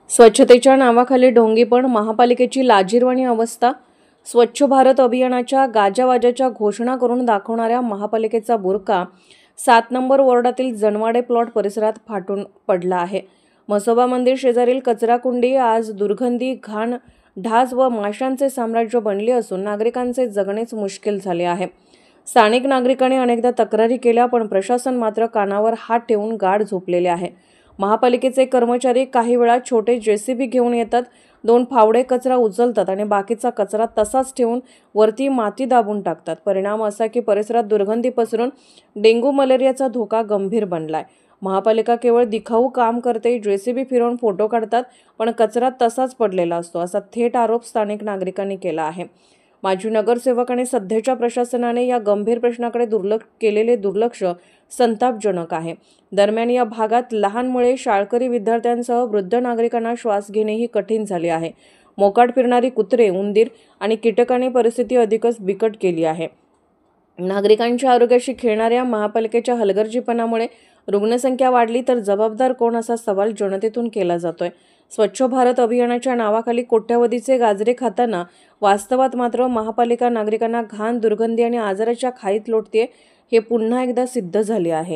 स्वच्छतेच्या नावाखाली ढोंगीपण, महापालिकेची लाजिरवाणी अवस्था. स्वच्छ भारत अभियानाच्या गाजावाजाच्या घोषणा करून दाखवणाऱ्या महापालिकेचा बुरका 7 नंबर वॉर्डातील जनवाडे प्लॉट परिसरात फाटून पडला आहे. म्हसोबा मंदिर शेजारील कचराकुंडी आज दुर्गंधी, घाण, ढास व माशांचे साम्राज्य बनले असून नागरिकांचे जगणेच मुश्किल झाले आहे. स्थानिक नागरिकांनी अनेकदा तक्रारी केल्या, पण प्रशासन मात्र कानावर हात ठेवून गाढ झोपलेले आहे. महापालिकेचे कर्मचारी काही वेळा छोटे जेसीबी घेऊन येतात, 2 फावडे कचरा उचलतात आणि बाकीचा कचरा तसाच ठेवून वरती माती दाबून टाकतात. परिणाम असा की परिसरात दुर्गंधी पसरून डेंग्यू मलेरियाचा धोका गंभीर बनलाय. महापालिका केवळ दिखाऊ काम करते, जेसीबी फिरवून फोटो काढतात, पण कचरा तसाच पडलेला असतो, असा थेट आरोप स्थानिक नागरिकांनी केला आहे. माजी नगरसेवक आणि सध्याच्या प्रशासनाने या गंभीर प्रश्नाकडे केलेले दुर्लक्ष संतापजनक आहे. दरम्यान या भागात लहान मुले, शाळकरी विद्यार्थ्यांसह वृद्ध नागरिकांना श्वास घेणेही कठीण झाले आहे. मोकाट फिरणारी कुत्रे, उंदीर आणि कीटकांनी परिस्थिती अधिकच बिकट केली आहे. नागरिकांच्या आरोग्याशी खेळणाऱ्या महापालिकेच्या हलगर्जीपणामुळे रुग्णसंख्या वाढली तर जबाबदार कोण, असा सवाल जनतेतून केला जातोय. स्वच्छ भारत अभियानाच्या नावाखाली कोट्यवधीचे गाजरे खाताना वास्तवात मात्र महापालिका नागरिकांना घाण, दुर्गंधी आणि आजाराच्या खाईत लोटते, हे पुन्हा एकदा सिद्ध झाले आहे.